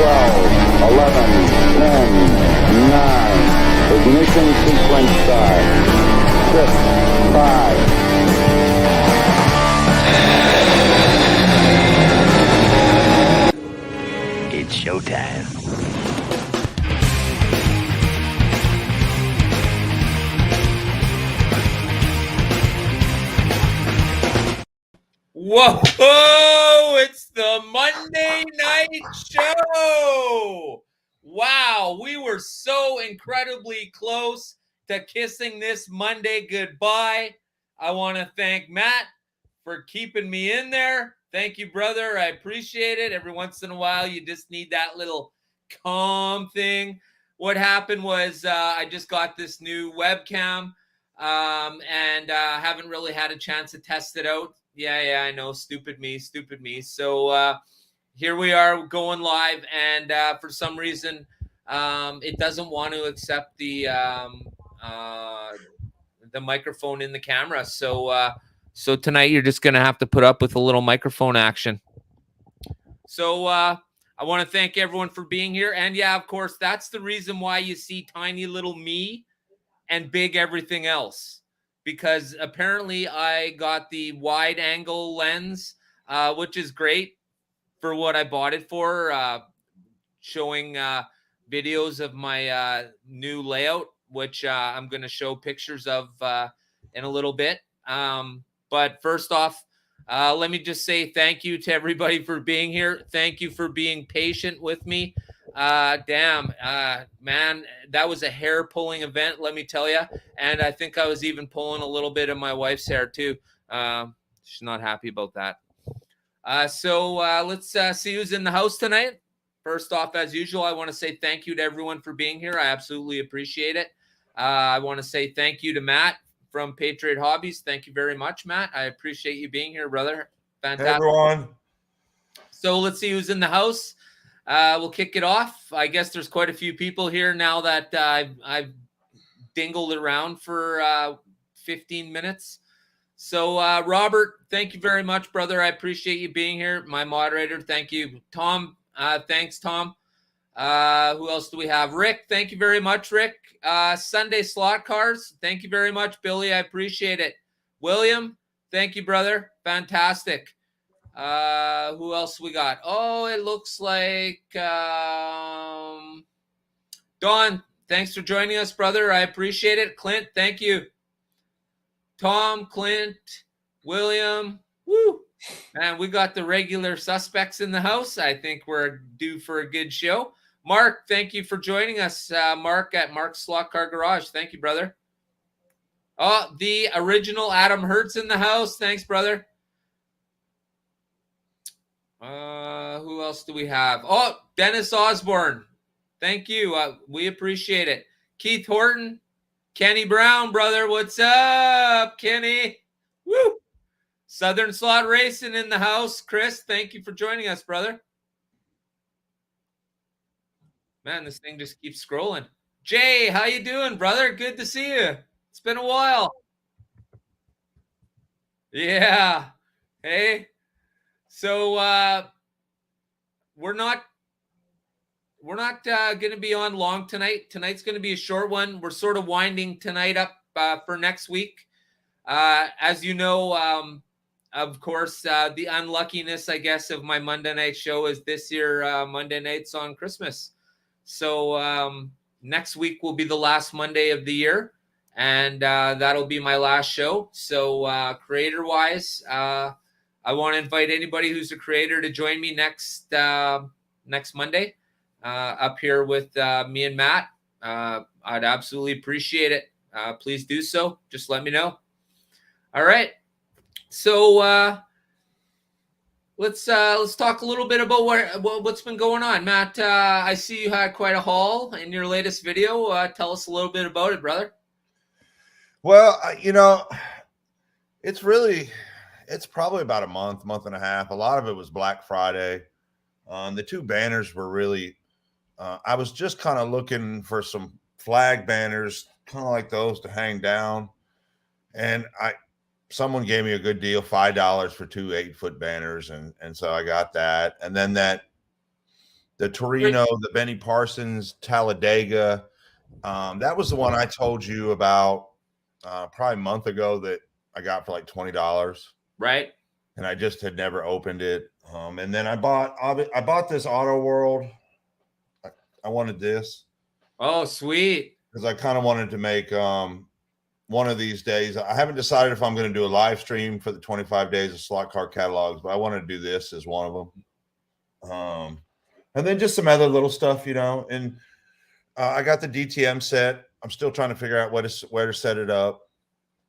12, 11, 10, 9. Ignition sequence start. 6, 5. It's showtime. Whoa! It's the Monday Night Show! Wow, we were so incredibly close to kissing this Monday goodbye. I want to thank Matt for keeping me in there. Thank you, brother. I appreciate it. Every once in a while, you just need that little calm thing. What happened was I just got this new webcam and haven't really had a chance to test it out. Yeah, I know. Stupid me. So here we are going live, and for some reason, it doesn't want to accept the microphone in the camera. So tonight you're just going to have to put up with a little microphone action. So I want to thank everyone for being here. And yeah, of course, that's the reason why you see tiny little me and big everything else. Because apparently I got the wide angle lens, which is great for what I bought it for, showing videos of my new layout, which I'm going to show pictures of in a little bit. But first off, let me just say thank you to everybody for being here. Thank you for being patient with me. Man, that was a hair pulling event, let me tell you. And I think I was even pulling a little bit of my wife's hair too. She's not happy about that. So let's see who's in the house tonight. First off, as usual, I want to say thank you to everyone for being here. I absolutely appreciate it. I want to say thank you to Matt from Patriot Hobbies. Thank you very much, Matt. I appreciate you being here, brother. Fantastic. Hey, everyone. So let's see who's in the house. We'll kick it off. I guess there's quite a few people here now that I've dingled around for 15 minutes. So Robert, thank you very much, brother. I appreciate you being here. My moderator, thank you. Tom, thanks, Tom. Who else do we have? Rick, thank you very much, Rick. Sunday Slot Cars, thank you very much, Billy. I appreciate it. William, thank you, brother. Fantastic. Who else we got? Oh, it looks like Don, thanks for joining us, brother. I appreciate it. Clint, thank you. Tom, Clint, William, woo. Man, we got the regular suspects in the house. I think we're due for a good show. Mark, thank you for joining us. Mark at Mark's Slot Car Garage. Thank you, brother. Oh, the original Adam Hertz in the house. Thanks, brother. Who else do we have? Oh, Dennis Osborne. Thank you. We appreciate it. Keith Horton. Kenny Brown, brother. What's up, Kenny? Woo! Southern Slot Racing in the house. Chris, thank you for joining us, brother. Man, this thing just keeps scrolling. Jay, how you doing, brother? Good to see you. It's been a while. Yeah. Hey. So we're not going to be on long tonight. Tonight's going to be a short one. We're sort of winding tonight up for next week. As you know, of course, the unluckiness, I guess, of my Monday night show is this year Monday nights on Christmas. So next week will be the last Monday of the year, and that'll be my last show. So creator-wise, I want to invite anybody who's a creator to join me next Monday up here with me and Matt. I'd absolutely appreciate it. Please do so. Just let me know. All right. So let's talk a little bit about what's been going on. Matt, I see you had quite a haul in your latest video. Tell us a little bit about it, brother. Well, it's probably about a month and a half. A lot of it was Black Friday. The two banners were really, I was just kind of looking for some flag banners, kind of like those to hang down. And someone gave me a good deal, $5 for two 8-foot banners. And so I got that. And then that the Torino, the Benny Parsons, Talladega. That was the one I told you about probably a month ago that I got for like $20. Right. And I just had never opened it. And then I bought this Auto World. I wanted this. Oh, sweet. Because I kind of wanted to make one of these days. I haven't decided if I'm going to do a live stream for the 25 days of slot car catalogs, but I want to do this as one of them. And then just some other little stuff, you know. And I got the DTM set. I'm still trying to figure out where to set it up.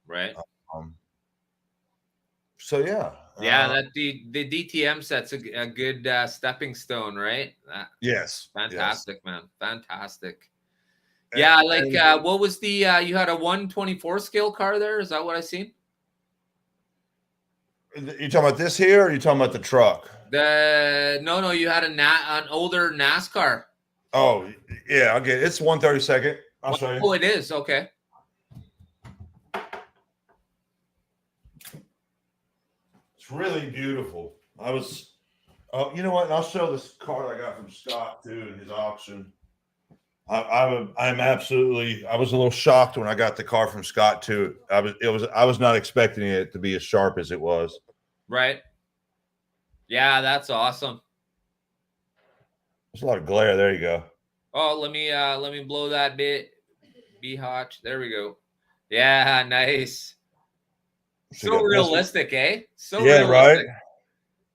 Right. So yeah. Yeah, that the DTM set's a good stepping stone, right? Yes. Fantastic, yes. Man. Fantastic. Yeah, like what was the you had a 124 scale car there? Is that what I seen? You talking about this here, or you talking about the truck? No, you had an older NASCAR. Oh yeah, okay. It's 132nd. I'll show you. Oh, it is. Okay. It's really beautiful. You know what? I'll show this car I got from Scott too in his auction. I was a little shocked when I got the car from Scott too. I was not expecting it to be as sharp as it was. Right. Yeah, that's awesome. There's a lot of glare. There you go. Oh, let me blow that bit. Be hot. There we go. Yeah, nice. So realistic, eh? So yeah, realistic. right.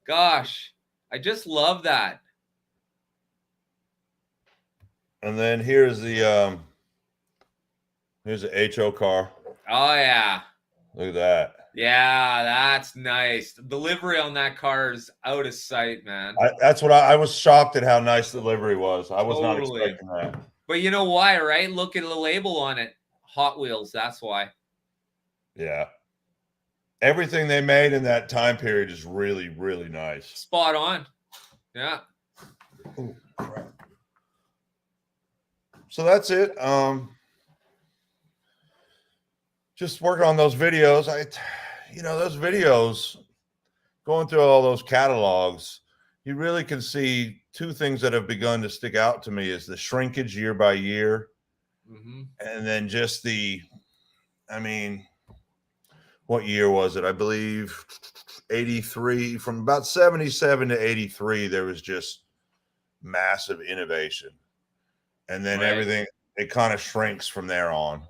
Gosh, I just love that. And then here's the HO car. Oh yeah. Look at that. Yeah, that's nice. The delivery on that car is out of sight, man. That's what I was shocked at how nice the delivery was. I was not expecting that. But you know why, right? Look at the label on it. Hot Wheels, that's why. Yeah. Everything they made in that time period is really, really nice. Spot on. Yeah. Oh, crap. So that's it. Just working on those videos. Those videos, going through all those catalogs, you really can see two things that have begun to stick out to me is the shrinkage year by year. Mm-hmm. And then just what year was it? I believe 83. From about 77 to 83, there was just massive innovation. And then everything, it kind of shrinks from there on.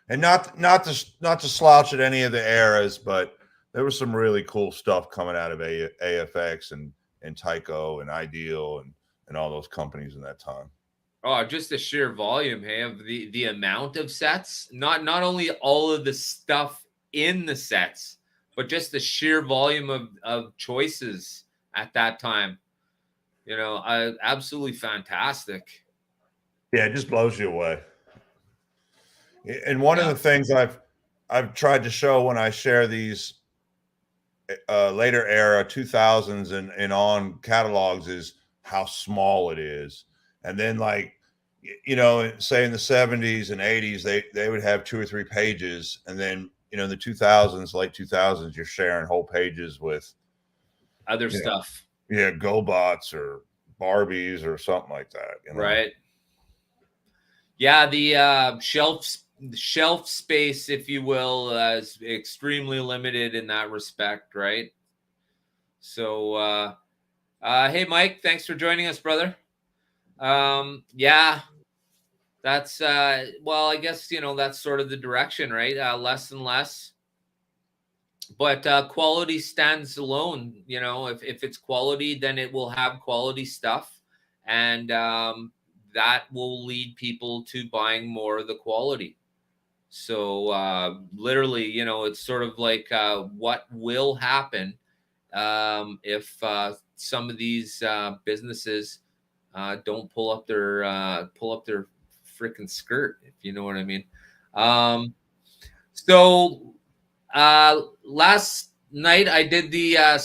And not to slouch at any of the eras, but there was some really cool stuff coming out of AFX and Tyco and Ideal and all those companies in that time. Oh, just the sheer volume, hey, of the amount of sets. Not only all of the stuff in the sets, but just the sheer volume of choices at that time. You know, absolutely fantastic. Yeah, it just blows you away. And one of the things I've tried to show when I share these later era 2000s and on catalogs is how small it is. And then say in the 70s and 80s, they would have 2 or 3 pages. And then, in the 2000s, late 2000s, you're sharing whole pages with other stuff. Yeah, GoBots or Barbies or something like that. Right. Yeah, the shelf space, if you will, is extremely limited in that respect, right? So, hey, Mike, thanks for joining us, brother. Yeah, that's I guess that's sort of the direction, right? Less and less, but quality stands alone. If it's quality, then it will have quality stuff, and that will lead people to buying more of the quality. So literally, it's sort of like what will happen if some of these businesses don't pull up their freaking skirt, if you know what I mean. So last night I did the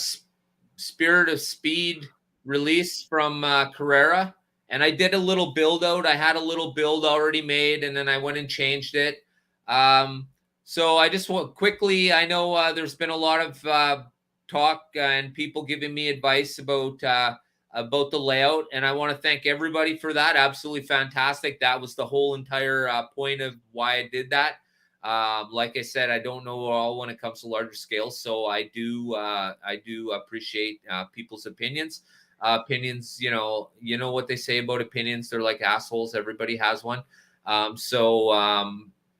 Spirit of Speed release from Carrera, and I did a little build out. I had a little build already made, and then I went and changed it. So I just want quickly, I know there's been a lot of talk and people giving me advice about about the layout, and I want to thank everybody for that. Absolutely fantastic. That was the whole entire point of why I did that. Like I said, I don't know all when it comes to larger scales, so I do appreciate people's opinions. Opinions, you know what they say about opinions. They're like assholes. Everybody has one. I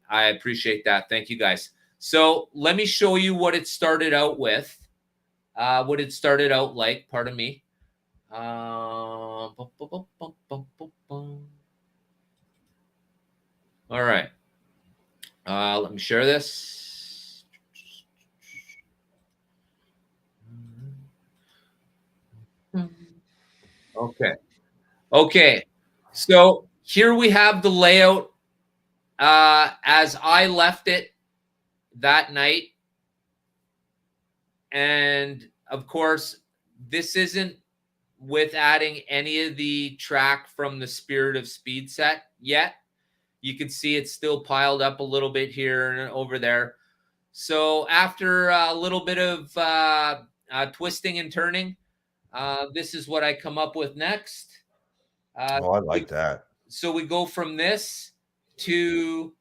appreciate that. Thank you guys. So let me show you what it started out with. What it started out like. Pardon me. All right. Let me share this. Okay. Okay. So here we have the layout as I left it that night. And of course, this isn't with adding any of the track from the Spirit of Speed set yet. You can see it's still piled up a little bit here and over there. So after a little bit of twisting and turning, this is what I come up with next. I like that. So we go from this to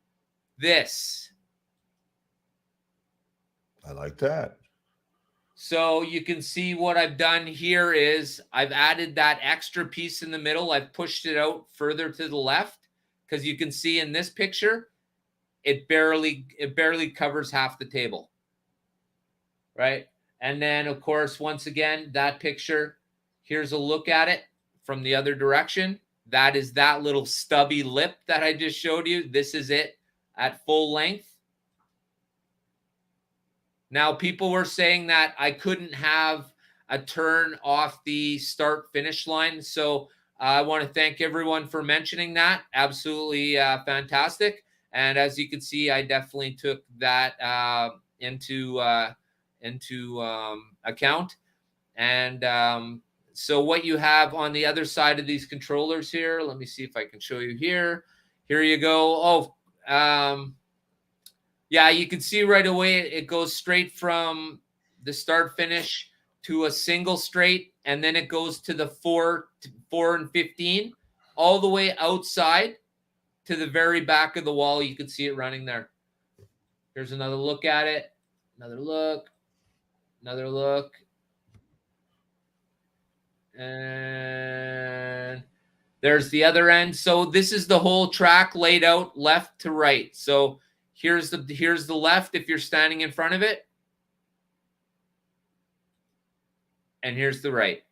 this. I like that. So you can see what I've done here is I've added that extra piece in the middle. I've pushed it out further to the left because you can see in this picture, it barely covers half the table, right? And then, of course, once again, that picture, here's a look at it from the other direction. That is that little stubby lip that I just showed you. This is it at full length. Now, people were saying that I couldn't have a turn off the start-finish line. So I want to thank everyone for mentioning that. Absolutely fantastic. And as you can see, I definitely took that into account. And so what you have on the other side of these controllers here, let me see if I can show you here. Here you go. Yeah, you can see right away it goes straight from the start finish to a single straight, and then it goes to the 4 and 15 all the way outside to the very back of the wall. You can see it running there. Here's another look at it. Another look. Another look. And there's the other end. So this is the whole track laid out left to right. So here's the left if you're standing in front of it. And here's the right.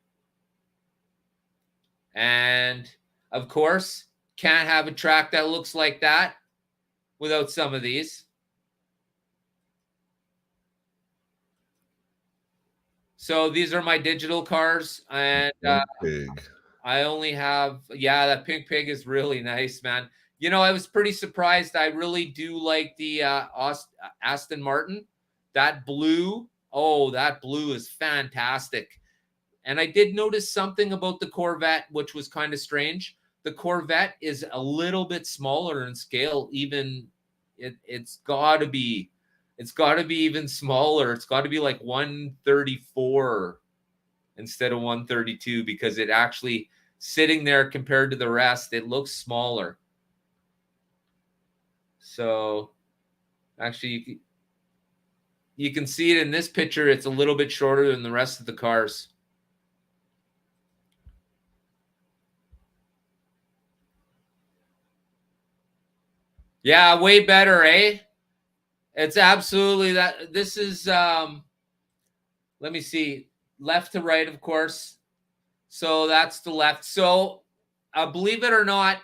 And of course, can't have a track that looks like that without some of these. So these are my digital cars, and I only have, that pink pig is really nice, man. You know, I was pretty surprised. I really do like the Aston Martin. That blue, that blue is fantastic. And I did notice something about the Corvette, which was kind of strange. The Corvette is a little bit smaller in scale. Even it's got to be even smaller. It's got to be like 134 instead of 132 because it actually sitting there compared to the rest, it looks smaller. So actually you can see it in this picture. It's a little bit shorter than the rest of the cars. Yeah, way better, eh? It's absolutely that. This is, let me see, left to right, of course. So that's the left. So believe it or not,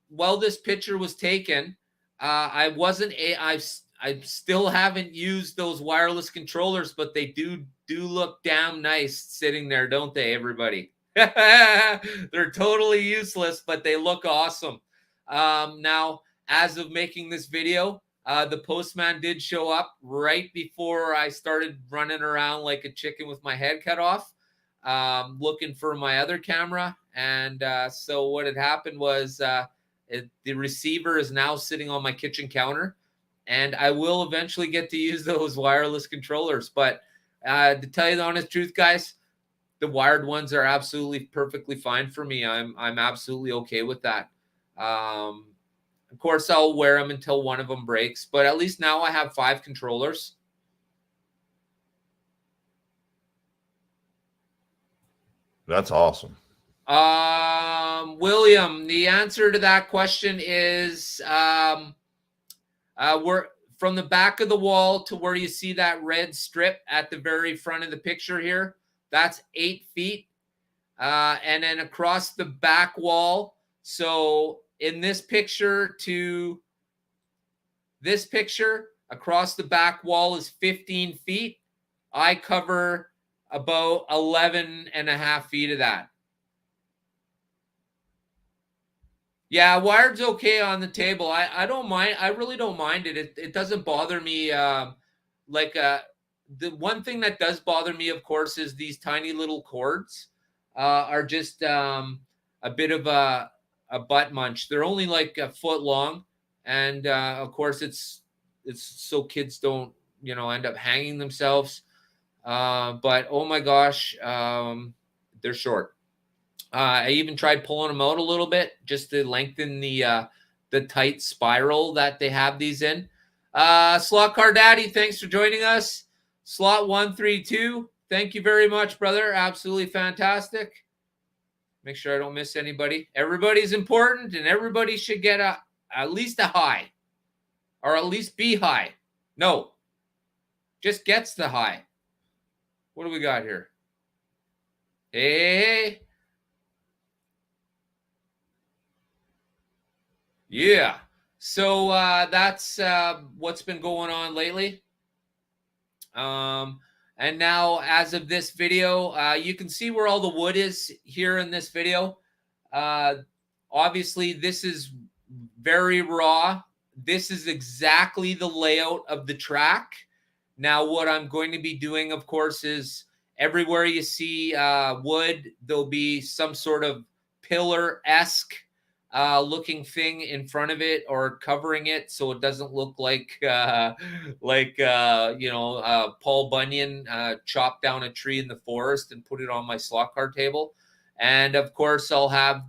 while this picture was taken, I still haven't used those wireless controllers, but they do look damn nice sitting there, don't they, everybody? They're totally useless, but they look awesome. Now, as of making this video, the postman did show up right before I started running around like a chicken with my head cut off, looking for my other camera. And so what had happened was the receiver is now sitting on my kitchen counter, and I will eventually get to use those wireless controllers. But to tell you the honest truth, guys, the wired ones are absolutely perfectly fine for me. I'm absolutely okay with that. Of course, I'll wear them until one of them breaks, but at least now I have 5 controllers. That's awesome. William, the answer to that question is we're from the back of the wall to where you see that red strip at the very front of the picture here. That's 8 feet. And then across the back wall. So in this picture to this picture, across the back wall is 15 feet. I cover about 11 and a half feet of that. Yeah, wired's okay on the table. I don't mind. I really don't mind it. It doesn't bother me. The one thing that does bother me, of course, is these tiny little cords are just a bit of a butt munch. They're only like a foot long, and of course, it's so kids don't end up hanging themselves. But oh my gosh, they're short. I even tried pulling them out a little bit just to lengthen the tight spiral that they have these in. Slot Car Daddy, thanks for joining us. Slot 132, thank you very much, brother. Absolutely fantastic. Make sure I don't miss anybody. Everybody's important, and everybody should get at least a high, or at least be high. No, just gets the high. What do we got here? Hey. Yeah. So that's what's been going on lately. And now, as of this video, you can see where all the wood is here in this video. Obviously, this is very raw. This is exactly the layout of the track. Now, what I'm going to be doing, of course, is everywhere you see wood, there'll be some sort of pillar-esque looking thing in front of it or covering it, so it doesn't look like Paul Bunyan chopped down a tree in the forest and put it on my slot car table. And of course, I'll have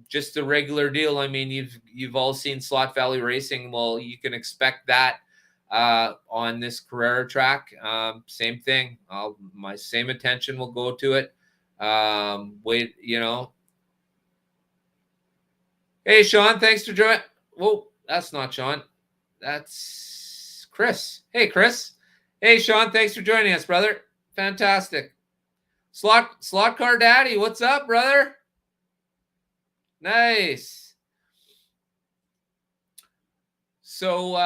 just the regular deal. I mean, you've all seen Slot Valley Racing. Well, you can expect that on this Carrera track. Same thing. My same attention will go to it. Hey, Sean, thanks for joining. Whoa, that's not Sean. That's Chris. Hey, Chris. Hey, Sean, thanks for joining us, brother. Fantastic. Slot Car Daddy, what's up, brother? Nice. So,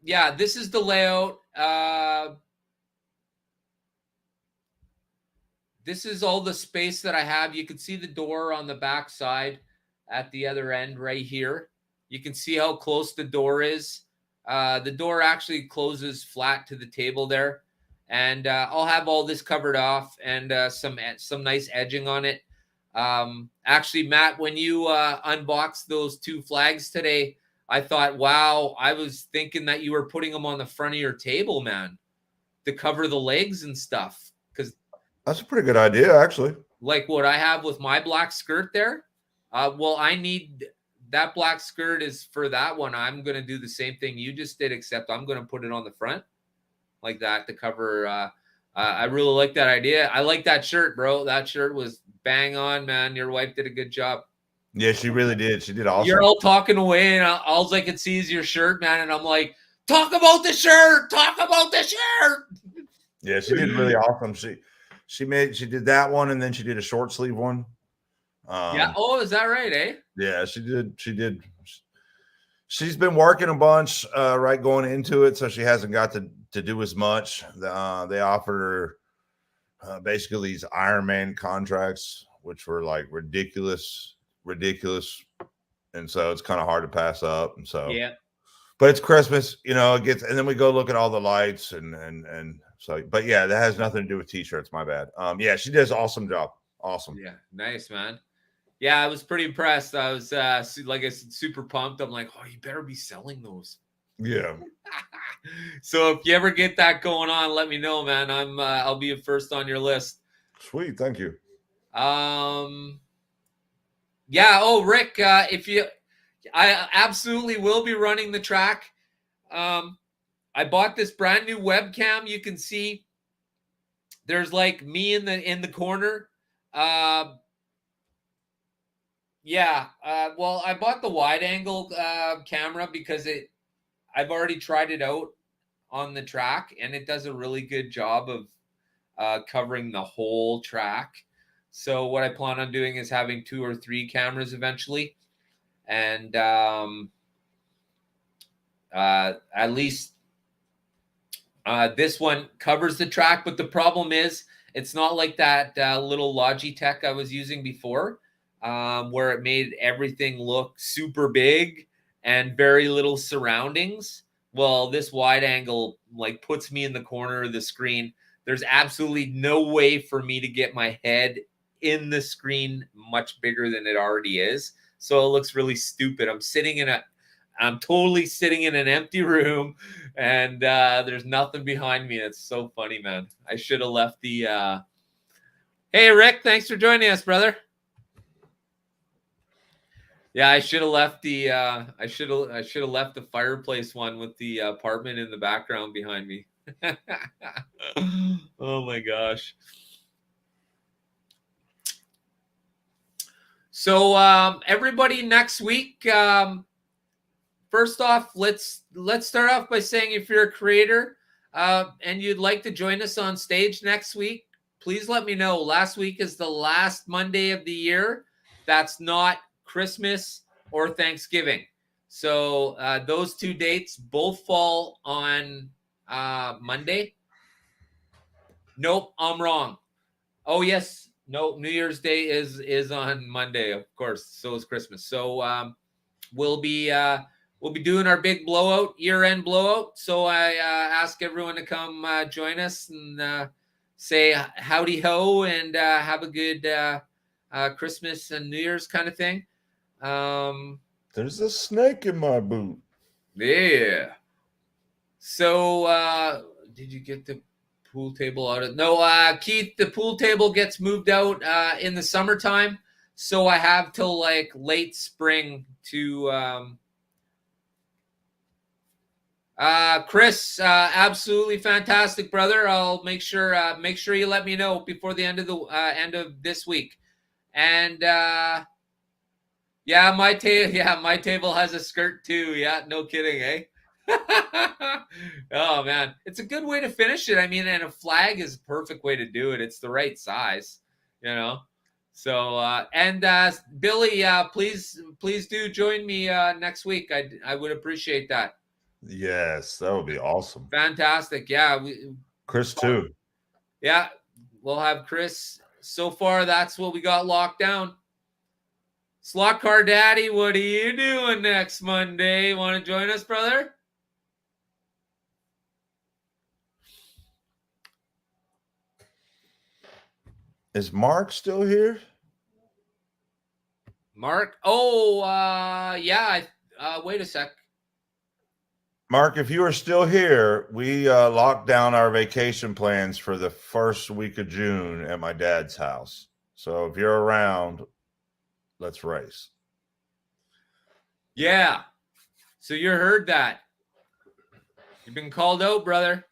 yeah, this is the layout. This is all the space that I have. You can see the door on the back side at the other end right here. You can see how close the door is. The door actually closes flat to the table there. And I'll have all this covered off and some nice edging on it. Actually, Matt, when you unboxed those 2 flags today, I thought, wow, I was thinking that you were putting them on the front of your table, man, to cover the legs and stuff. Because that's a pretty good idea, actually. Like what I have with my black skirt there. Well, I need that black skirt is for that one. I'm going to do the same thing you just did, except I'm going to put it on the front like that to cover. I really like that idea. I like that shirt, bro. That shirt was bang on, man. Your wife did a good job. Yeah, she really did. She did awesome. You're all talking away, and all I could see is your shirt, man. And I'm like, talk about the shirt. Talk about the shirt. Yeah, she did really awesome. She did that one, and then she did a short sleeve one. Yeah. Oh, is that right, eh? Yeah, she did. She's been working a bunch, right, going into it, so she hasn't got to do as much. They offered her basically these Ironman contracts, which were like ridiculous, and so it's kind of hard to pass up. And so, yeah. But it's Christmas, it gets, and then we go look at all the lights and so. But yeah, that has nothing to do with t-shirts. My bad. Yeah, she does awesome job. Awesome. Yeah, nice, man. Yeah, I was pretty impressed. I was like I said, super pumped. I'm like, oh, you better be selling those. Yeah. So if you ever get that going on, let me know, man. I'll be first on your list. Sweet, thank you. Yeah. Oh, Rick, I absolutely will be running the track. I bought this brand new webcam. You can see there's like me in the corner. Yeah. Well, I bought the wide angle camera because I've already tried it out on the track, and it does a really good job of covering the whole track. So what I plan on doing is having 2 or 3 cameras eventually, and at least this one covers the track. But the problem is, it's not like that little Logitech I was using before, where it made everything look super big and very little surroundings. Well, this wide angle like puts me in the corner of the screen. There's absolutely no way for me to get my head in the screen much bigger than it already is. So it looks really stupid. I'm totally sitting in an empty room, and there's nothing behind me. It's so funny, man. I should have left the Hey Rick, thanks for joining us, brother. Yeah, I should have left the I should have left the fireplace one with the apartment in the background behind me. Oh my gosh. So everybody, next week, first off, let's start off by saying, if you're a creator and you'd like to join us on stage next week, please let me know. Last week is the last Monday of the year. That's not Christmas or Thanksgiving. So those 2 dates both fall on Monday. Nope, I'm wrong. Oh yes, no, New Year's Day is on Monday, of course. So is Christmas. So we'll be doing our big blowout, year-end blowout. So I ask everyone to come join us and say howdy ho and have a good Christmas and New Year's kind of thing. There's a snake in my boot. Yeah. So did you get the pool table out of? No, Keith, the pool table gets moved out in the summertime. So I have till like late spring to Chris, absolutely fantastic, brother. I'll make sure you let me know before the end of this week. And yeah, my table has a skirt too. Yeah, no kidding, eh? Oh man, it's a good way to finish it. I mean, and a flag is a perfect way to do it. It's the right size, you know. So and Billy, please do join me next week. I would appreciate that. Yes, that would be awesome. Fantastic. Yeah. Chris too. Yeah, we'll have Chris. So far, that's what we got locked down. Slot Car Daddy, what are you doing next Monday? Want to join us, brother? Is Mark still here? Mark? Oh, yeah. Wait a sec. Mark, if you are still here, we locked down our vacation plans for the first week of June at my dad's house. So if you're around, let's race. Yeah. So you heard that. You've been called out, brother.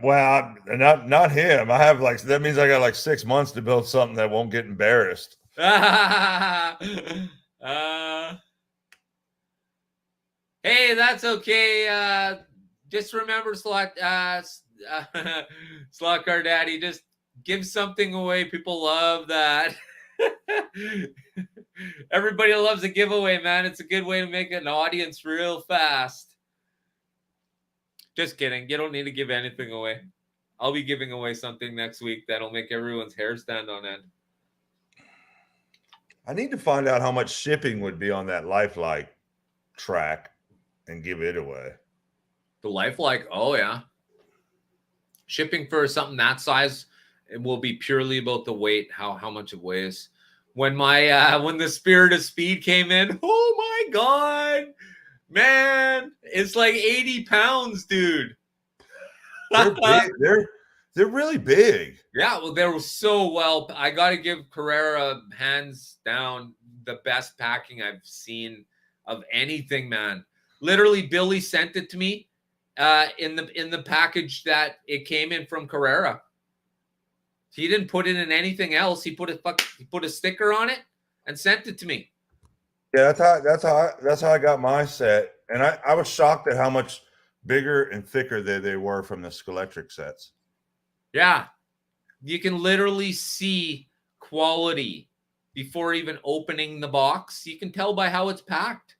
Well, not him. I have that means I got like 6 months to build something that won't get embarrassed. Hey, that's okay. Just remember, Slot Car Daddy, just give something away. People love that. Everybody loves a giveaway, man. It's a good way to make an audience real fast. Just kidding. You don't need to give anything away. I'll be giving away something next week that'll make everyone's hair stand on end. I need to find out how much shipping would be on that Lifelike track and give it away. The Lifelike, oh yeah. Shipping for something that size, it will be purely about the weight, how much it weighs. When when the Spirit of Speed came in, oh my god, man, it's like 80 pounds, dude. They're big. They're really big. Yeah, well, they were so well. I got to give Carrera hands down the best packing I've seen of anything, man. Literally, Billy sent it to me in the package that it came in from Carrera. He didn't put it in anything else. He put a sticker on it and sent it to me. Yeah, that's how I got my set. And I was shocked at how much bigger and thicker they were from the Skolectric sets. Yeah. You can literally see quality before even opening the box. You can tell by how it's packed.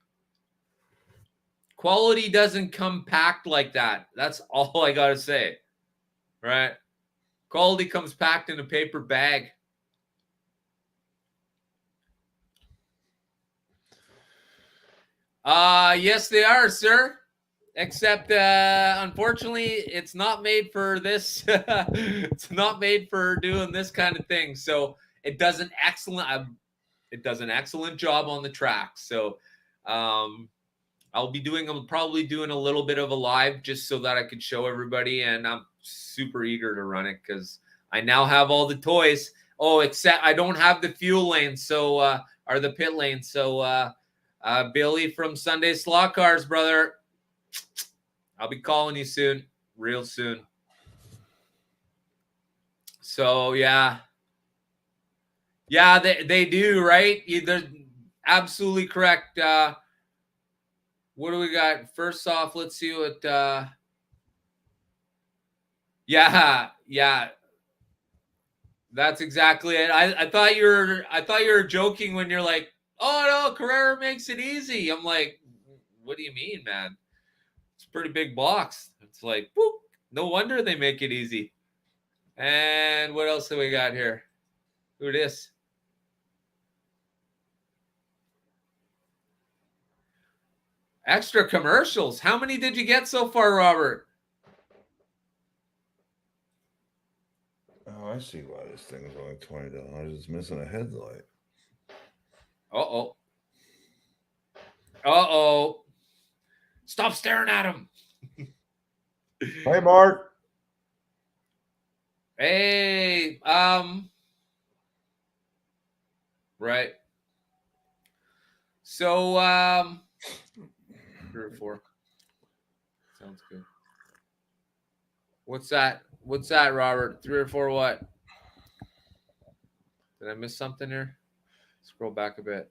Quality doesn't come packed like that. That's all I got to say. Right? Quality comes packed in a paper bag. Yes, they are, sir. Except, unfortunately, it's not made for this. It's not made for doing this kind of thing. So it does an excellent job on the track. So I'll probably doing a little bit of a live just so that I could show everybody. And I'm super eager to run it because I now have all the toys. Oh, except I don't have the fuel lane, or the pit lane. So Billy from Sunday Slot Cars, brother, I'll be calling you soon, real soon. So yeah, they do, right? They're absolutely correct. What do we got? First off, let's see what. Yeah, that's exactly it. I thought you were joking when you're like, oh no, Carrera makes it easy. I'm like, what do you mean, man? It's a pretty big box. It's like, whoop, no wonder they make it easy. And what else do we got here? Who this? Extra commercials. How many did you get so far, Robert? Oh, I see why this thing is only $20. It's missing a headlight. Uh-oh. Uh-oh. Stop staring at him. Hey, Mark. Hey, right. So, 3 or 4. Sounds good. What's that? What's that, Robert? 3 or 4 what? Did I miss something here? Scroll back a bit.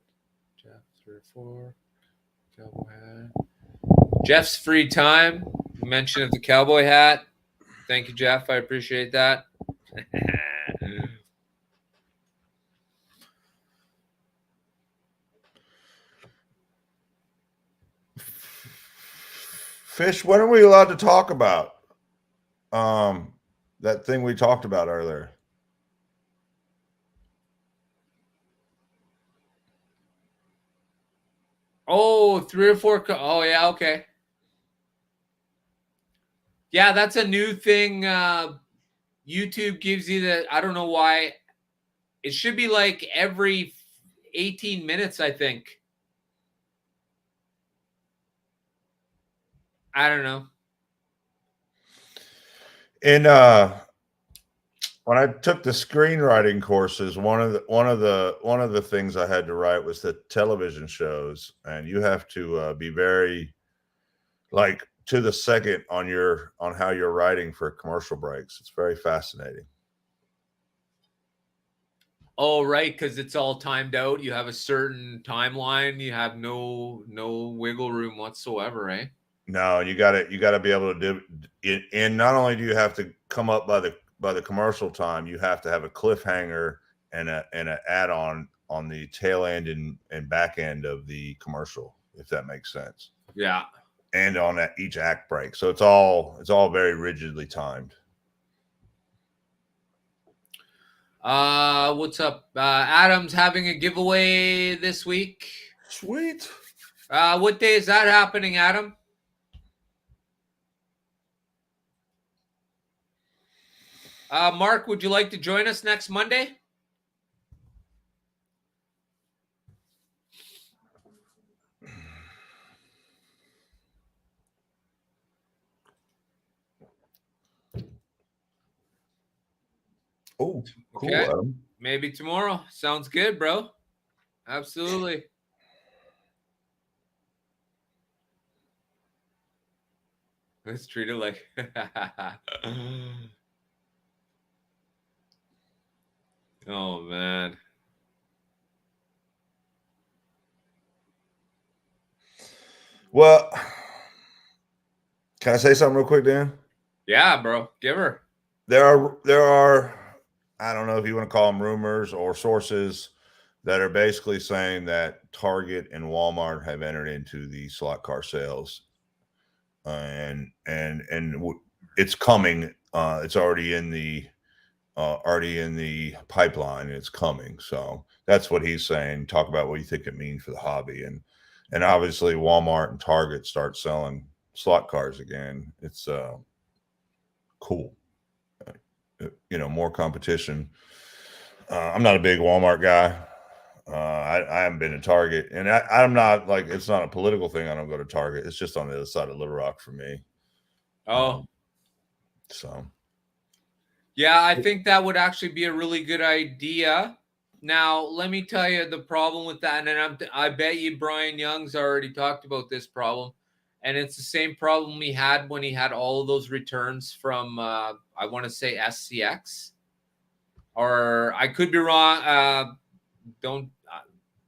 Jeff, 3 or 4. Cowboy hat. Jeff's free time. Mention of the cowboy hat. Thank you, Jeff. I appreciate that. Fish, when are we allowed to talk about that thing we talked about earlier? Oh, 3 or 4. Oh, yeah, okay. Yeah, that's a new thing. YouTube gives you the, I don't know why. It should be like every 18 minutes, I think. I don't know. And when I took the screenwriting courses, one of the things I had to write was the television shows, and you have to be very like to the second on how you're writing for commercial breaks. It's very fascinating. Oh, right, because it's all timed out. You have a certain timeline. You have no wiggle room whatsoever, eh? No, you got to be able to do it. And not only do you have to come up by the commercial time, you have to have a cliffhanger and an add-on on the tail end and back end of the commercial, if that makes sense. Yeah. And on each act break. So it's all very rigidly timed. What's up? Adam's having a giveaway this week. Sweet. What day is that happening, Adam? Mark, would you like to join us next Monday? Oh, cool, Okay. Adam. Maybe tomorrow. Sounds good, bro. Absolutely. Let's treat it like. Oh man. Well, can I say something real quick, Dan? Yeah, bro. Give her. There are, I don't know if you want to call them rumors or sources that are basically saying that Target and Walmart have entered into the slot car sales, and it's coming. It's already in the pipeline. It's coming. So that's what he's saying. Talk about what you think it means for the hobby, and obviously Walmart and Target start selling slot cars again. It's cool. More competition. I'm not a big Walmart guy. I haven't been to Target, and I'm not like, it's not a political thing. I don't go to Target. It's just on the other side of Little Rock for me. Oh. So Yeah, I think that would actually be a really good idea. Now, let me tell you the problem with that, and I bet you Brian Young's already talked about this problem, and it's the same problem he had when he had all of those returns from I want to say SCX, or I could be wrong. Don't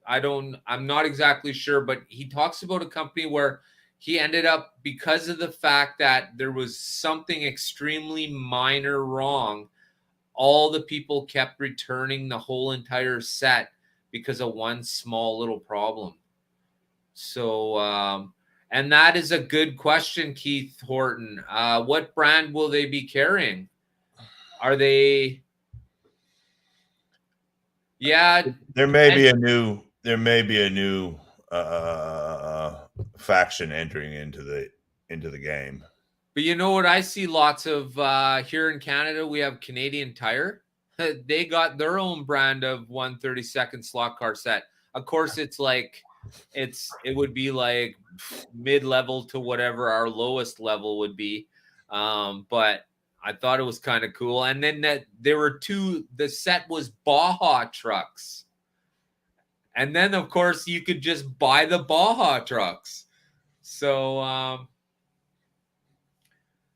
I don't I'm not exactly sure, but he talks about a company where he ended up, because of the fact that there was something extremely minor wrong, all the people kept returning the whole entire set because of one small little problem. So and that is a good question, Keith Horton. What brand will they be carrying? Are they Yeah, there may be a new faction entering into the game. but you know what I see lots of here in Canada, we have Canadian Tire. They got their own brand of 132nd slot car set. Of course, it would be like mid-level to whatever our lowest level would be. But I thought it was kind of cool. And then the set was Baja trucks. And then of course you could just buy the Baja trucks. So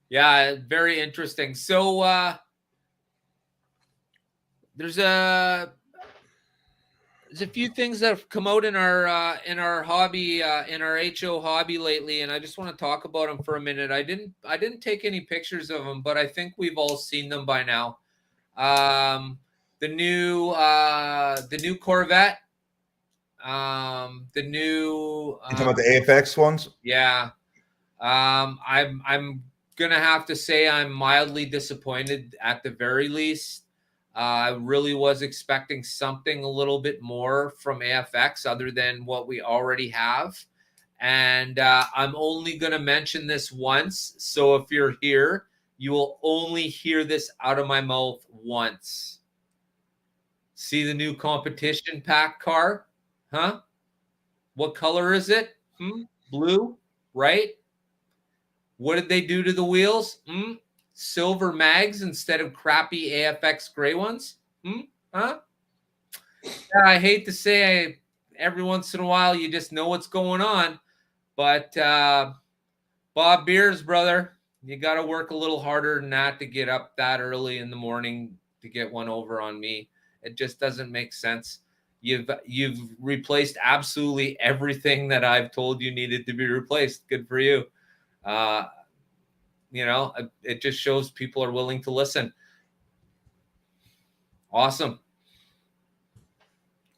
yeah, very interesting. So there's a few things that have come out in our hobby, in our HO hobby lately, and I just want to talk about them for a minute. I didn't take any pictures of them, but I think we've all seen them by now. The new Corvette, the new You talking about the AFX ones? yeah. I'm gonna have to say I'm mildly disappointed at the very least. I really was expecting something a little bit more from AFX other than what we already have. And I'm only going to mention this once. So if you're here, you will only hear this out of my mouth once. See the new competition pack car? Huh? What color is it? Blue, right? What did they do to the wheels? Silver mags instead of crappy AFX gray ones? Huh? Yeah, I hate to say, every once in a while you just know what's going on. But Bob Beers, brother, you got to work a little harder than that to get up that early in the morning to get one over on me. It just doesn't make sense. You've replaced absolutely everything that I've told you needed to be replaced. Good for you. It just shows people are willing to listen. Awesome.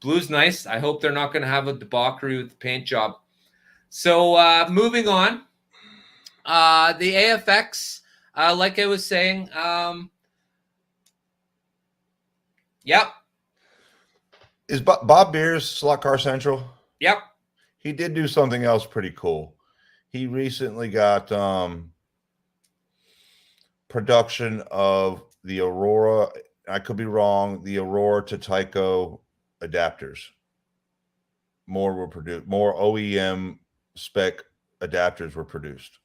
Blue's nice. I hope they're not going to have a debauchery with the paint job. So moving on. The AFX, like I was saying, yep. Is Bob Beers Slot Car Central? Yep. He did do something else pretty cool. He recently got production of the Aurora. I could be wrong. The Aurora to Tyco adapters. More were produced. More OEM spec adapters were produced.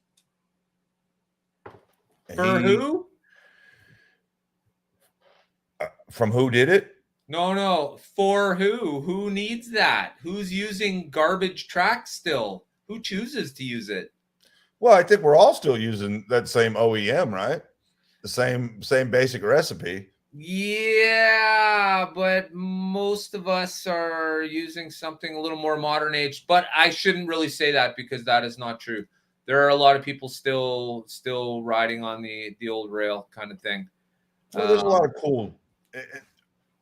For who? From who did it? No. For who? Who needs that? Who's using garbage tracks still? Who chooses to use it? Well, I think we're all still using that same OEM, right? The same basic recipe. Yeah, but most of us are using something a little more modern age. But I shouldn't really say that because that is not true. There are a lot of people still riding on the old rail kind of thing. Well, there's a lot of cool.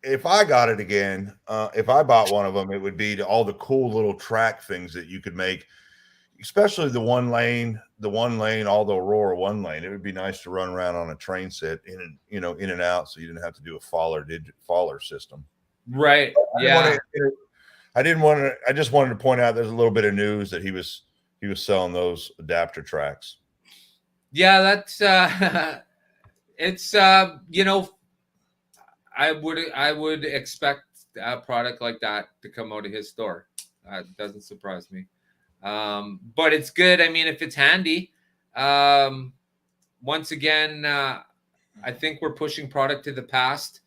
If I got it again, if I bought one of them, it would be to all the cool little track things that you could make, especially the one lane, all the Aurora one lane. It would be nice to run around on a train set in and out, so you didn't have to do a faller system. Right. Yeah. I just wanted to point out there's a little bit of news that he was selling those adapter tracks. Yeah, that's it's I would expect a product like that to come out of his store. It doesn't surprise me. But it's good. I mean, if it's handy, once again, I think we're pushing product to the past.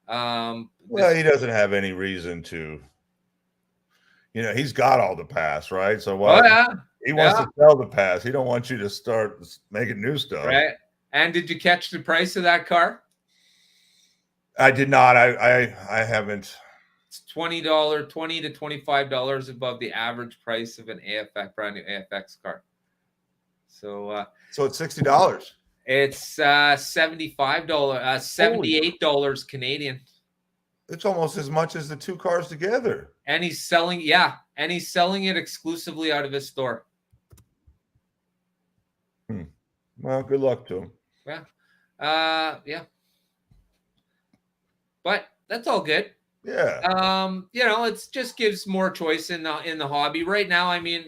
Well, he doesn't have any reason to. He's got all the past, right? So why he wants to sell the past? He don't want you to start making new stuff, right? And did you catch the price of that car? I did not. I haven't. It's $20 to $25 above the average price of an AFX brand new AFX car. So it's $60. It's $75, $78 Canadian. It's almost as much as the two cars together. And he's selling it exclusively out of his store. Well, good luck to him. Yeah. But that's all good. Yeah. It just gives more choice in the hobby right now. I mean,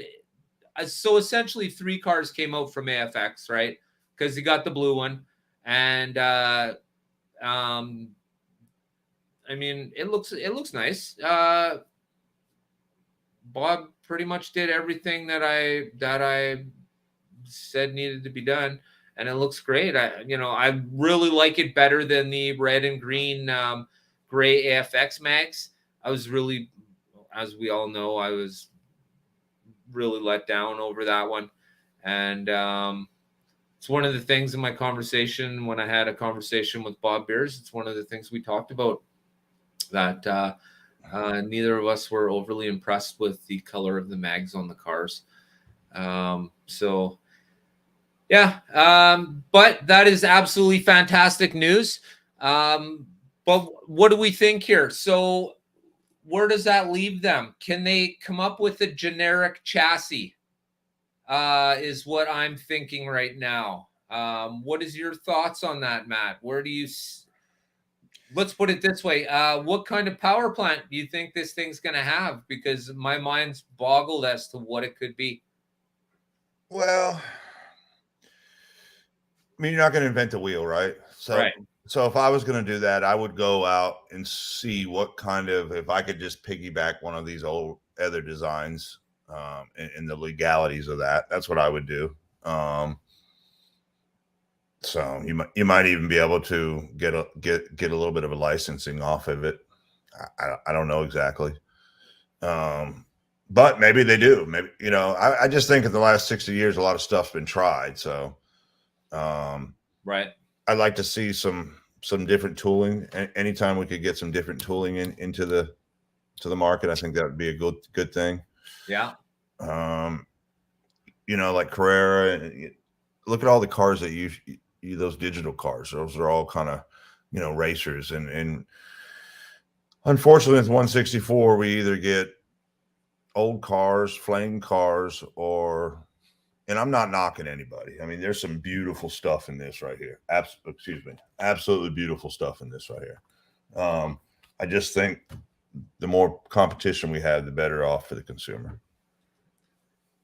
so essentially 3 cars came out from AFX, right? Because you got the blue one, and I mean, it looks nice. Bob pretty much did everything that I said needed to be done, and it looks great. I really like it better than the red and green gray AFX mags. I was really, as we all know, I was really let down over that one, and it's one of the things in my conversation when I had a conversation with Bob Beers. It's one of the things we talked about, that neither of us were overly impressed with the color of the mags on the cars. So yeah, but that is absolutely fantastic news. But what do we think here? So where does that leave them? Can they come up with a generic chassis? Is what I'm thinking right now. What is your thoughts on that, Matt? Where do you... Let's put it this way. What kind of power plant do you think this thing's going to have? Because my mind's boggled as to what it could be. Well, I mean, you're not going to invent the wheel, right? So if I was going to do that, I would go out and see what kind of, if I could just piggyback one of these old other designs, and the legalities of that. That's what I would do. So you might even be able to get a little bit of a licensing off of it. I don't know exactly. But maybe they do. Maybe, I just think in the last 60 years, a lot of stuff's been tried. So, right. I'd like to see some different tooling. Anytime we could get some different tooling into the market, I think that would be a good thing. Yeah. Like Carrera. Look at all the cars that those digital cars. Those are all kind of, racers. And unfortunately, with 164, we either get old cars, flame cars, and I'm not knocking anybody. I mean, there's some beautiful stuff in this right here. Absolutely beautiful stuff in this right here. I just think the more competition we have, the better off for the consumer.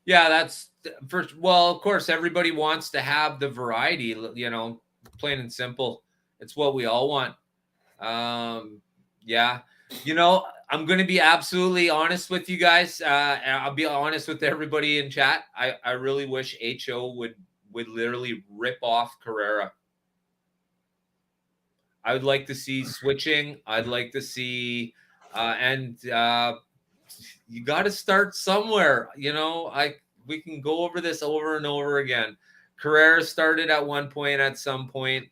Yeah, that's first. Well, of course, everybody wants to have the variety, plain and simple. It's what we all want. Yeah. I'm going to be absolutely honest with you guys. And I'll be honest with everybody in chat. I really wish HO would literally rip off Carrera. I would like to see switching. I'd like to see, you got to start somewhere. We can go over this over and over again. Carrera started at one point, at some point,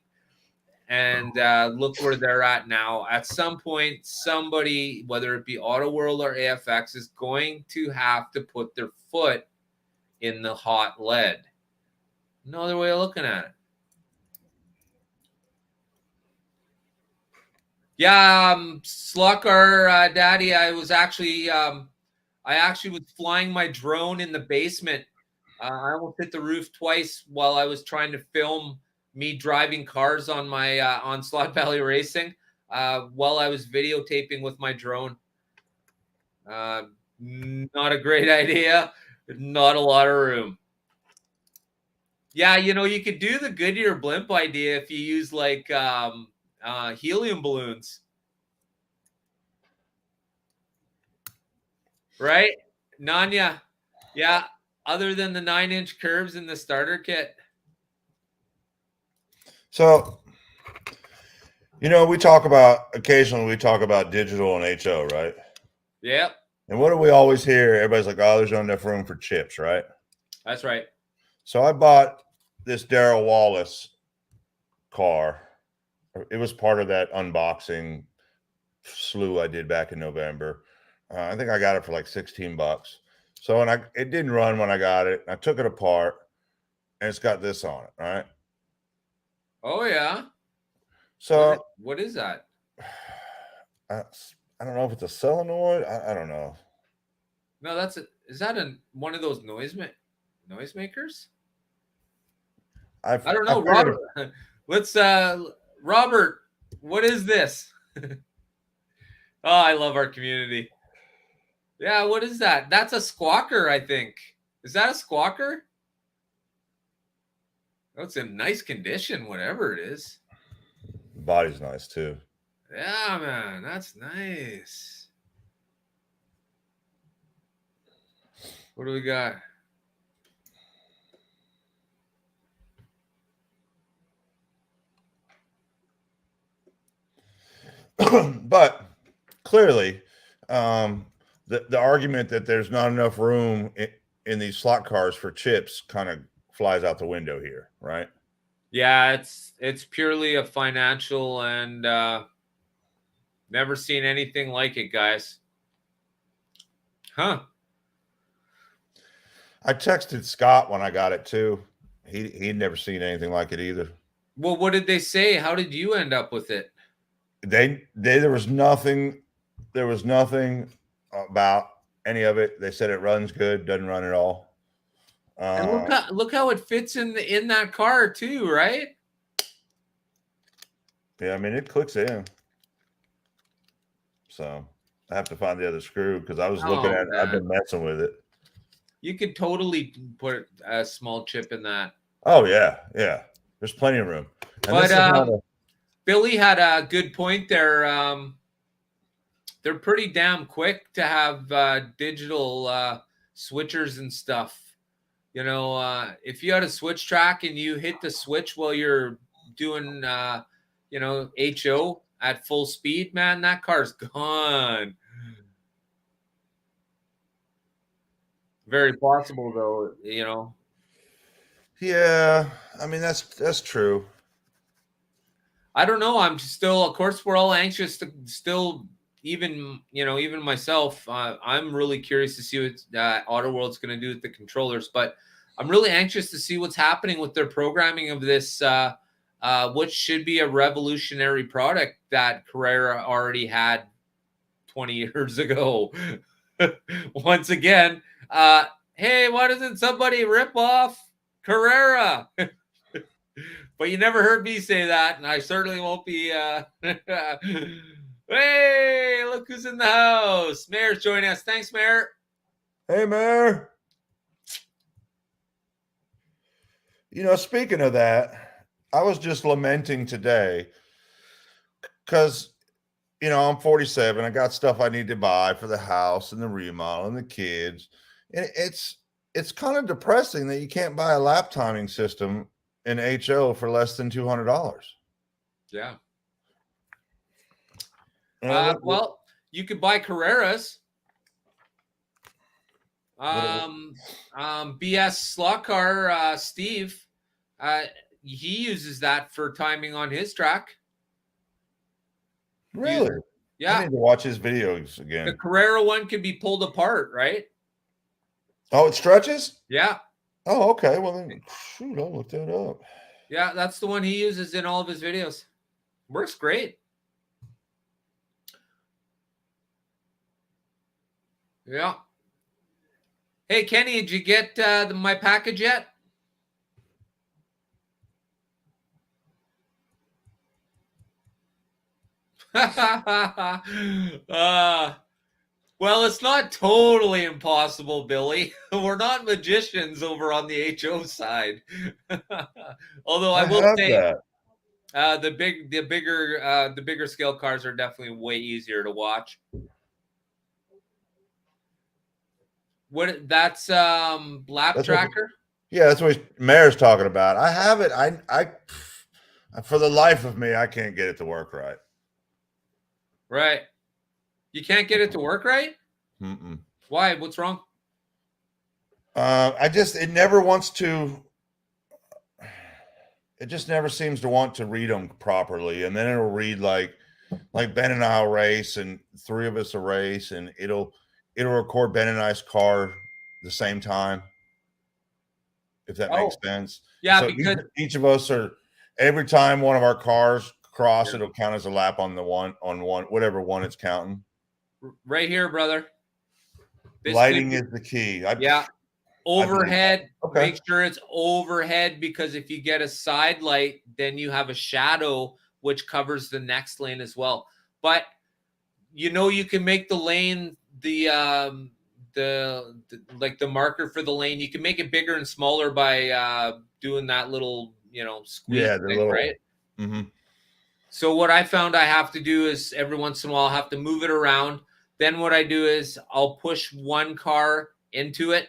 and look where they're at now. At some point, somebody, whether it be Auto World or AFX, is going to have to put their foot in the hot lead. No other way of looking at it. Yeah, Slucker, Daddy, I actually was flying my drone in the basement. I almost hit the roof twice while I was trying to film me driving cars on my on Slot Valley Racing while I was videotaping with my drone. Not a great idea. Not a lot of room. Yeah, you could do the Goodyear blimp idea if you use like helium balloons. Right? Nanya. Yeah. Other than the 9-inch curves in the starter kit. So, occasionally we talk about digital and HO, right? Yep. And what do we always hear? Everybody's like, oh, there's not enough room for chips, right? That's right. So I bought this Darrell Wallace car. It was part of that unboxing slew I did back in November. I think I got it for like $16. So it didn't run when I got it. I took it apart, and it's got this on it, right? Oh yeah. So what is that? I don't know if it's a solenoid. I don't know. No, is that one of those noisemakers? I don't know, Robert. Let's Robert, what is this? Oh, I love our community. Yeah, what is that? That's a squawker, I think. Is that a squawker? Oh, it's in nice condition, whatever it is. The body's nice too. Yeah, man, that's nice. What do we got? But clearly, the argument that there's not enough room in these slot cars for chips kind of flies out the window here, right? Yeah, it's purely a financial, and never seen anything like it, guys. Huh? I texted Scott when I got it too. He'd never seen anything like it either. Well, what did they say? How did you end up with it? There was nothing about any of it. They said it runs good, doesn't run at all. And look how it fits in that car too, right? Yeah, I mean it clicks in. So I have to find the other screw because I was looking at it. I've been messing with it. You could totally put a small chip in that. Oh yeah. There's plenty of room. And but Billy had a good point there. They're pretty damn quick to have digital switchers and stuff. If you had a switch track and you hit the switch while you're doing, HO at full speed, man, that car's gone. Very possible, though, Yeah, I mean that's true. I don't know. I'm still, of course, we're all anxious to still, even myself. I'm really curious to see what Auto World's going to do with the controllers, but I'm really anxious to see what's happening with their programming of this, which should be a revolutionary product that Carrera already had 20 years ago. Once again, hey, why doesn't somebody rip off Carrera? But you never heard me say that, and I certainly won't be. Hey, look who's in the house. Mayor's joining us. Thanks, Mayor. Hey, Mayor. Speaking of that, I was just lamenting today because, I'm 47. I got stuff I need to buy for the house and the remodel and the kids. And it's kind of depressing that you can't buy a lap timing system in HO for less than $200. Yeah. Well, you could buy Carreras. BS slot car, Steve, he uses that for timing on his track. Really? Yeah. I need to watch his videos again. The Carrera one can be pulled apart, right? Oh, it stretches? Yeah. Oh, okay. Well, then, shoot, I'll look that up. Yeah, that's the one he uses in all of his videos. Works great. Yeah. Hey, Kenny, did you get my package yet? Well, it's not totally impossible, Billy. We're not magicians over on the HO side. Although I will say the bigger scale cars are definitely way easier to watch. What that's lap tracker? That's what Mayor's talking about. I have it. I for the life of me, I can't get it to work right. Right. You can't get it to work right? Mm-mm. Why? What's wrong? It never wants to. It just never seems to want to read them properly, and then it'll read like Ben and I'll race, and three of us will race, and it'll record Ben and I's car the same time. If that makes sense. Yeah, so because each of us are every time one of our cars cross, it'll count as a lap on whatever one it's counting. Right here, brother. Lighting is the key. Overhead. Okay. Make sure it's overhead, because if you get a side light, then you have a shadow which covers the next lane as well. But you can make the lane the marker for the lane. You can make it bigger and smaller by doing that little squeeze thing, right? Mm-hmm. So what I found I have to do is every once in a while I have to move it around. Then what I do is I'll push one car into it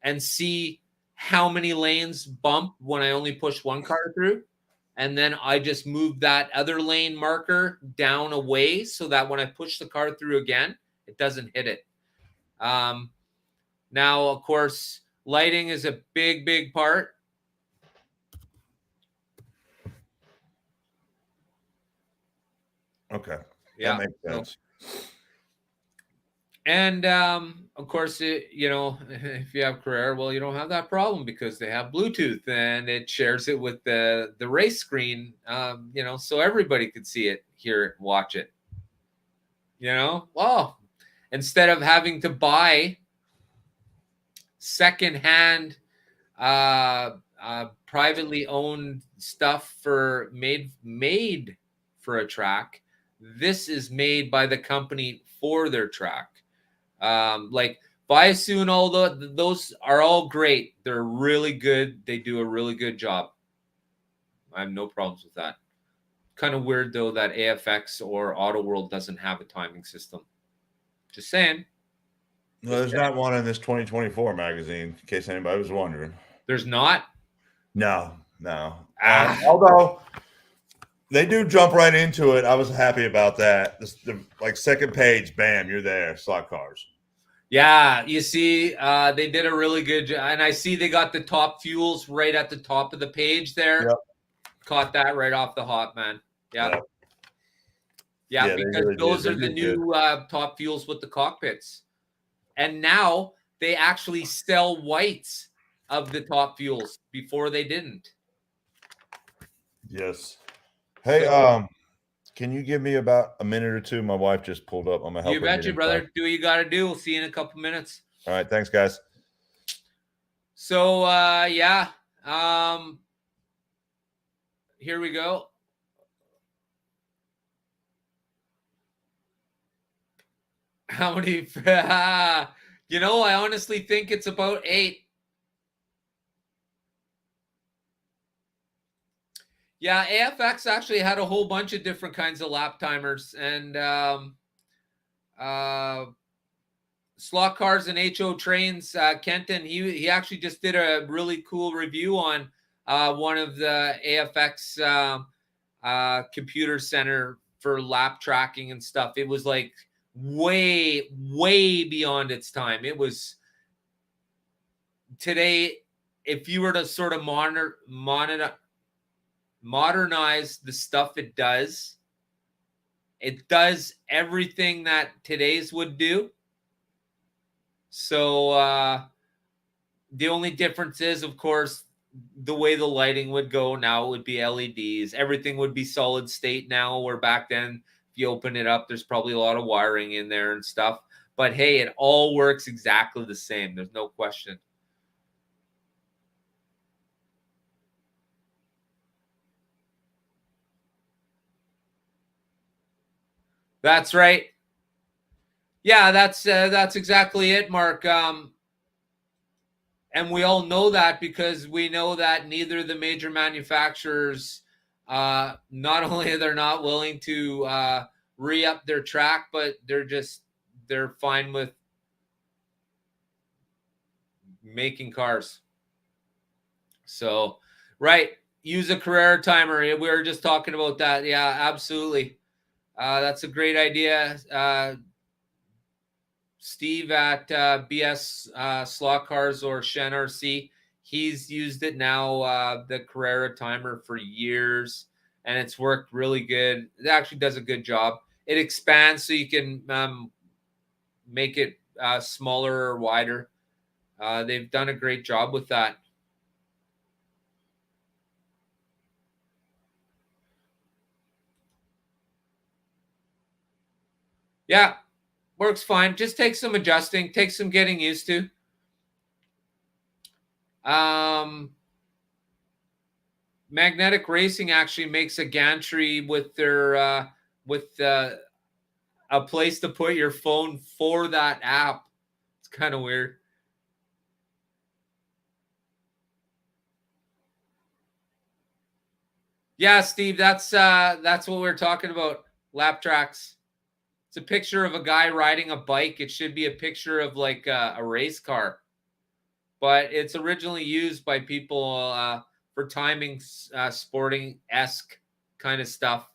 and see how many lanes bump when I only push one car through. And then I just move that other lane marker down away so that when I push the car through again, it doesn't hit it. Now, of course, lighting is a big, big part. Okay. Yeah. That makes sense. And of course, if you have Carrera, well, you don't have that problem because they have Bluetooth and it shares it with the race screen, so everybody could see it, hear it, watch it. Well, instead of having to buy secondhand, privately owned stuff made for a track, this is made by the company for their track. Like Viasu and all those are all great. They're really good. They do a really good job. I have no problems with that. Kind of weird though that AFX or Auto World doesn't have a timing system. Just saying. No, there's not one in this 2024 magazine, in case anybody was wondering. There's not? No. Although they do jump right into it. I was happy about that. The second page, bam, you're there. Slot cars. Yeah, you see, they did a really good job. And I see they got the top fuels right at the top of the page there. Yep. Caught that right off the hop, man. Yeah. Yeah, because really those are the new top fuels with the cockpits. And now they actually sell whites of the top fuels. Before they didn't. Yes. Hey, can you give me about a minute or two? My wife just pulled up. I'm gonna help. You betcha, brother. Do what you got to do. We'll see you in a couple minutes. All right, thanks, guys. So here we go. How many? I honestly think it's about 8. Yeah, AFX actually had a whole bunch of different kinds of lap timers, and slot cars and HO trains. Kenton, he actually just did a really cool review on one of the AFX computer center for lap tracking and stuff. It was like way beyond its time. It was today, if you were to sort of modernize the stuff it does everything that today's would do. So the only difference is, of course, the way the lighting would go. Now it would be LEDs. Everything would be solid state now, where back then, if you open it up, there's probably a lot of wiring in there and stuff. But hey, it all works exactly the same. There's no question. That's right. Yeah, that's exactly it, Mark. And we all know that because we know that neither of the major manufacturers, not only they're not willing to re-up their track, but they're fine with making cars. So, right, use a Carrera timer. We were just talking about that. Yeah, absolutely. That's a great idea. Steve at BS Slot Cars or Shen RC, he's used it now, the Carrera timer, for years, and it's worked really good. It actually does a good job. It expands so you can make it smaller or wider. They've done a great job with that. Yeah, works fine. Just takes some adjusting, takes some getting used to. Magnetic Racing actually makes a gantry with their a place to put your phone for that app. It's kind of weird. Yeah, Steve, that's what we're talking about. Lap tracks. It's a picture of a guy riding a bike. It should be a picture of like a race car, but it's originally used by people for timing, sporting-esque kind of stuff.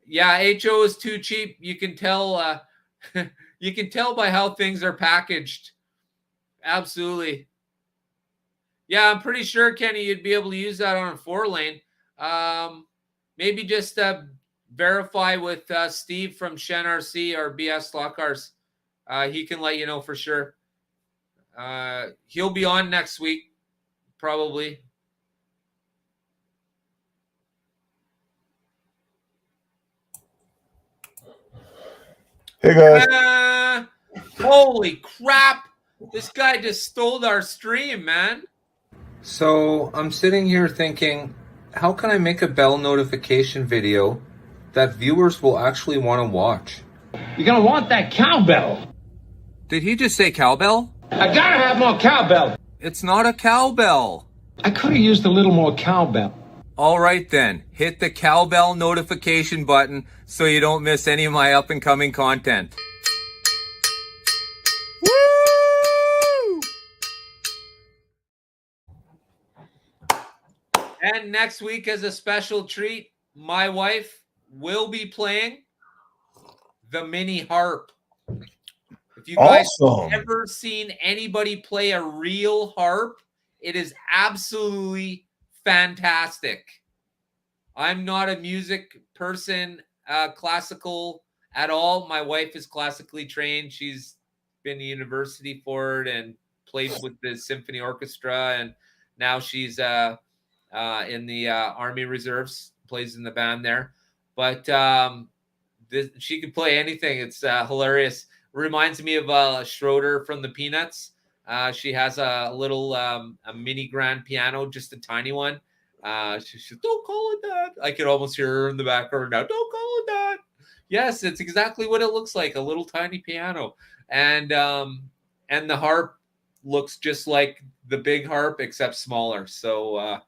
Yeah, HO is too cheap. You can tell. You can tell by how things are packaged. Absolutely. Yeah, I'm pretty sure, Kenny, you'd be able to use that on a 4-lane. Maybe just verify with Steve from Shen RC or BS Slot Cars. He can let you know for sure. He'll be on next week, probably. Hey, guys. Holy crap. This guy just stole our stream, man. So I'm sitting here thinking, how can I make a bell notification video that viewers will actually want to watch? You're gonna want that cowbell. Did he just say cowbell? I gotta have more cowbell. It's not a cowbell. I could have used a little more cowbell. All right then, hit the cowbell notification button so you don't miss any of my up and coming content. Woo! And next week, as a special treat, my wife will be playing the mini harp. If you guys have ever seen anybody play a real harp, it is absolutely fantastic. I'm not a music person, classical at all. My wife is classically trained. She's been to university for it and played with the symphony orchestra, and now she's in the Army Reserves, plays in the band there. But she could play anything. It's hilarious. Reminds me of Schroeder from the Peanuts. She has a little a mini grand piano, just a tiny one. She said, "Don't call it that." I could almost hear her in the background now. "Don't call it that." Yes, it's exactly what it looks like, a little tiny piano. And the harp looks just like the big harp, except smaller. So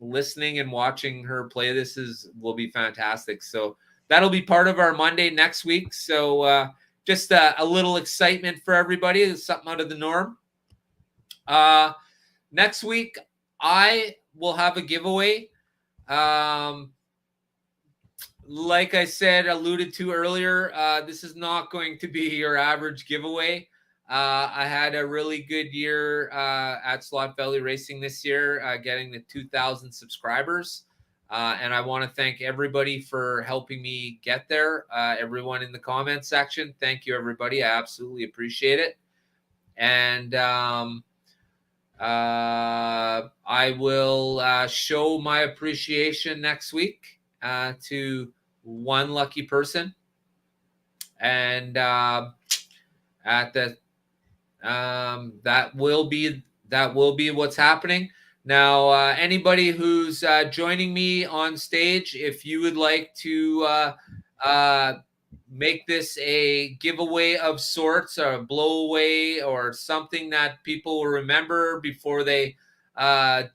listening and watching her play this will be fantastic. So that'll be part of our Monday next week. So just a little excitement for everybody. It's something out of the norm. Next week, I will have a giveaway Like I said, alluded to earlier, this is not going to be your average giveaway. I had a really good year at Slot Valley Racing this year, getting the 2,000 subscribers. And I want to thank everybody for helping me get there. Everyone in the comment section, thank you, everybody. I absolutely appreciate it. And I will show my appreciation next week to one lucky person. And at the that will be what's happening. Now, anybody who's joining me on stage, if you would like to make this a giveaway of sorts, or a blowaway, or something that people will remember before they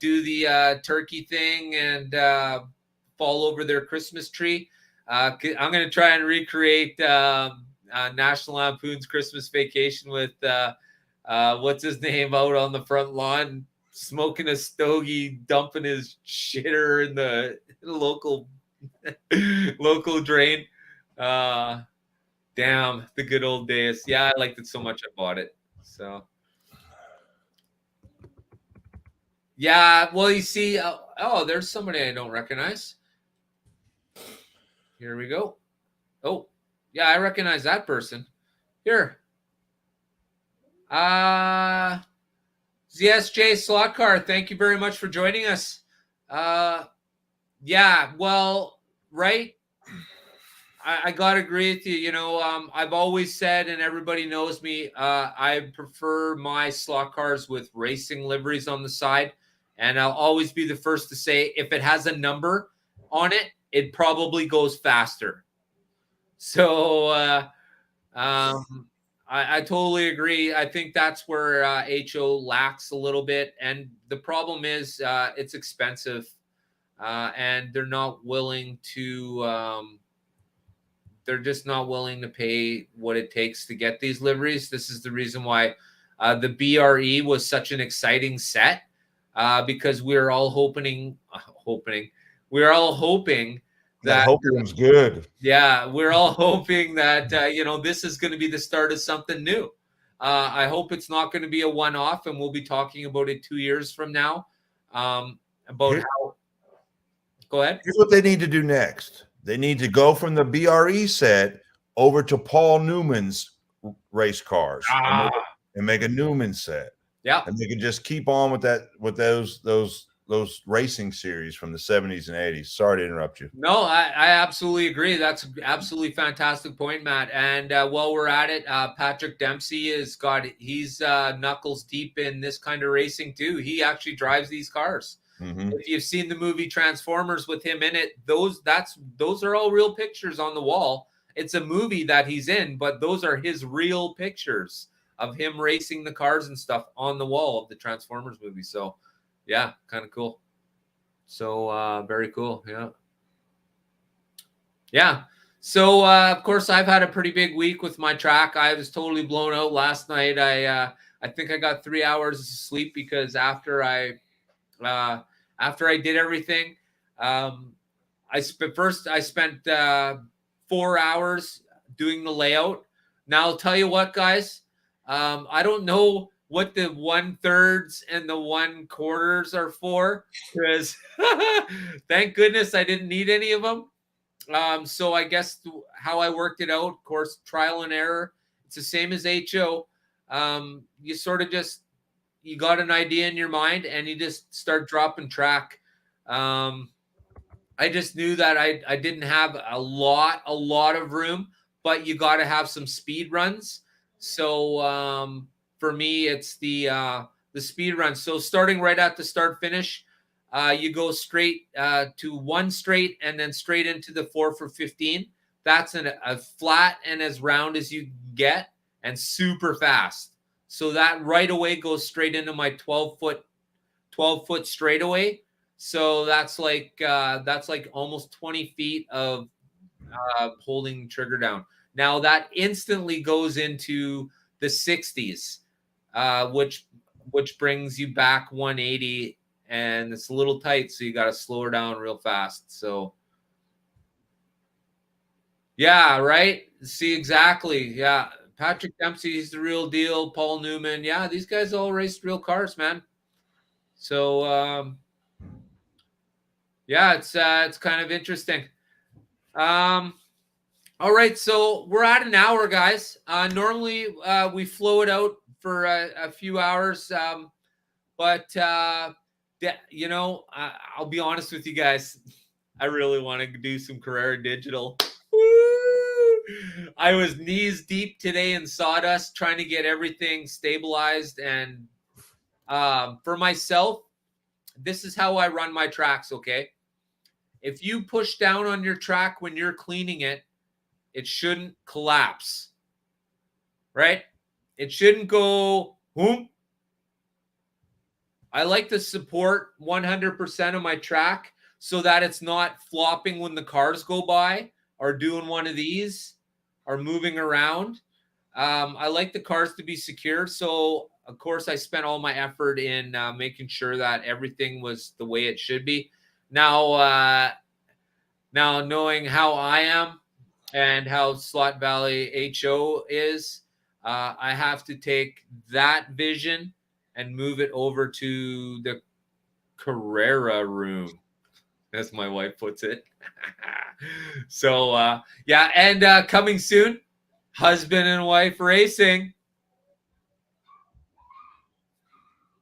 do the turkey thing and fall over their Christmas tree, I'm going to try and recreate National Lampoon's Christmas Vacation with what's his name out on the front lawn smoking a stogie, dumping his shitter in the local drain. Damn, the good old days. Yeah, I liked it so much I bought it. So yeah, well, you see, oh, there's somebody I don't recognize. Here we go. Oh, yeah, I recognize that person. Here. ZSJ Slot Car, thank you very much for joining us. Yeah, well, right. I gotta agree with you. You know, I've always said, and everybody knows me, I prefer my slot cars with racing liveries on the side. And I'll always be the first to say, if it has a number on it, it probably goes faster. So I totally agree. I think that's where HO lacks a little bit. And the problem is it's expensive. And they're not willing to they're just not willing to pay what it takes to get these liveries. This is the reason why the BRE was such an exciting set, because we're all hoping that Hopium's good. Yeah, we're all hoping that this is going to be the start of something new. I hope it's not going to be a one-off, and we'll be talking about it 2 years from now. How. Go ahead. Here's what they need to do next. They need to go from the BRE set over to Paul Newman's race cars and make a Newman set. Yeah, and they can just keep on with that, with those racing series from the 70s and 80s. Sorry to interrupt you. No, I absolutely agree. That's absolutely fantastic point, Matt. And while we're at it, Patrick Dempsey he's knuckles deep in this kind of racing too. He actually drives these cars. Mm-hmm. If you've seen the movie Transformers with him in it, those are all real pictures on the wall. It's a movie that he's in, but those are his real pictures of him racing the cars and stuff on the wall of the Transformers movie. So yeah, kind of cool. So very cool. Yeah. So of course, I've had a pretty big week with my track. I was totally blown out last night. I think I got 3 hours of sleep because after I did everything, I spent 4 hours doing the layout. Now I'll tell you what, guys. I don't know what the 1/3 and the 1/4 are for, because thank goodness I didn't need any of them. So I guess how I worked it out, of course, trial and error. It's the same as HO. You sort of you got an idea in your mind and you just start dropping track. I just knew that I didn't have a lot of room, but you got to have some speed runs. So for me, it's the speed run. So starting right at the start finish, you go straight to one straight and then straight into the 4 for 15. That's a flat and as round as you get and super fast. So that right away goes straight into my 12-foot straightaway. So that's like almost 20 feet of holding the trigger down. Now that instantly goes into the 60s, which brings you back 180 and it's a little tight, so you got to slow her down real fast. So, yeah, right? See, exactly. Yeah, Patrick Dempsey's the real deal. Paul Newman. Yeah, these guys all raced real cars, man. So, yeah, it's kind of interesting. All right, so we're at an hour, guys. Normally, we flow it out for a few hours, but you know, I'll be honest with you guys. I really want to do some Carrera Digital. Woo! I was knees deep today in sawdust, trying to get everything stabilized. And for myself, this is how I run my tracks. Okay, if you push down on your track when you're cleaning it, it shouldn't collapse, right? It shouldn't go, whoop. I like to support 100% of my track so that it's not flopping when the cars go by or doing one of these or moving around. I like the cars to be secure. So, of course, I spent all my effort in making sure that everything was the way it should be. Now knowing how I am, and how Slot Valley HO is, I have to take that vision and move it over to the Carrera room, as my wife puts it. So, yeah, and coming soon, husband and wife racing.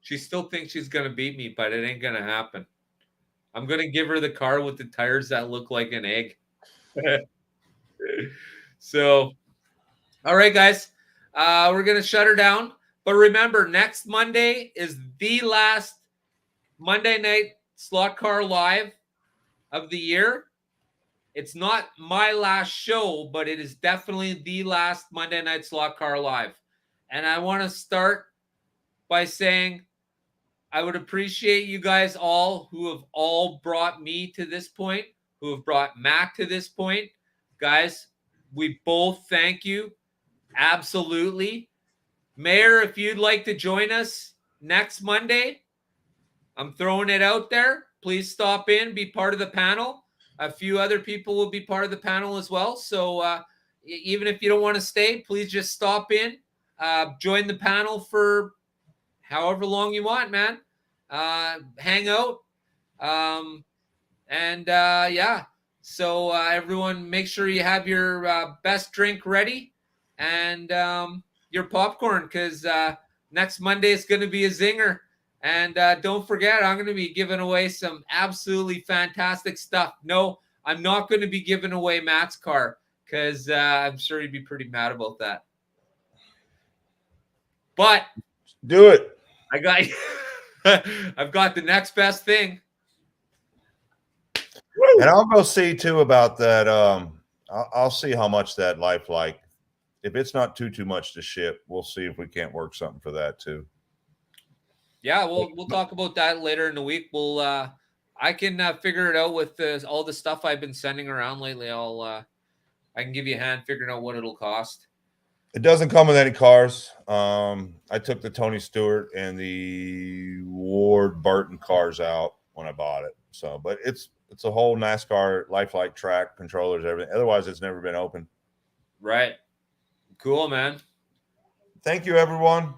She still thinks she's going to beat me, but it ain't going to happen. I'm going to give her the car with the tires that look like an egg. So, all right, guys, we're going to shut her down. But remember, next Monday is the last Monday night slot car live of the year. It's not my last show, but it is definitely the last Monday night slot car live. And I want to start by saying I would appreciate you guys all who have all brought me to this point, who have brought Mac to this point. Guys, we both thank you. Absolutely. Mayor, if you'd like to join us next Monday, I'm throwing it out there. Please stop in, be part of the panel. A few other people will be part of the panel as well. So even if you don't want to stay, please just stop in. Join the panel for however long you want, man. Hang out. Yeah. So everyone, make sure you have your best drink ready and your popcorn, because next Monday is going to be a zinger. And don't forget, I'm going to be giving away some absolutely fantastic stuff. No, I'm not going to be giving away Matt's car, because I'm sure he'd be pretty mad about that. But do it. I've got the next best thing. And I'll go see too about that. I'll see how much that lifelike. If it's not too much to ship, we'll see if we can't work something for that too. Yeah, we'll talk about that later in the week. I can figure it out with all the stuff I've been sending around lately. I can give you a hand figuring out what it'll cost. It doesn't come with any cars. I took the Tony Stewart and the Ward Burton cars out when I bought it. So, but it's a whole NASCAR lifelike track, controllers, everything. Otherwise, it's never been open. Right. Cool, man. Thank you, everyone.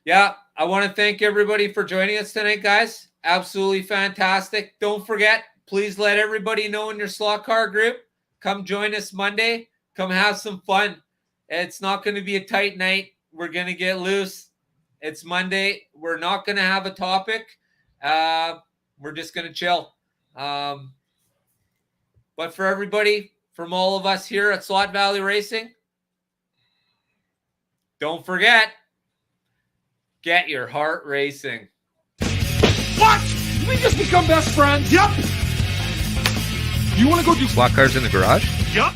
Yeah, I want to thank everybody for joining us tonight, guys. Absolutely fantastic. Don't forget, please let everybody know in your slot car group. Come join us Monday. Come have some fun. It's not going to be a tight night. We're going to get loose. It's Monday. We're not going to have a topic. We're just going to chill. But for everybody, from all of us here at Slot Valley Racing, don't forget, get your heart racing. What? Did we just become best friends? Yep. You want to go do Slot cars in the garage? Yep.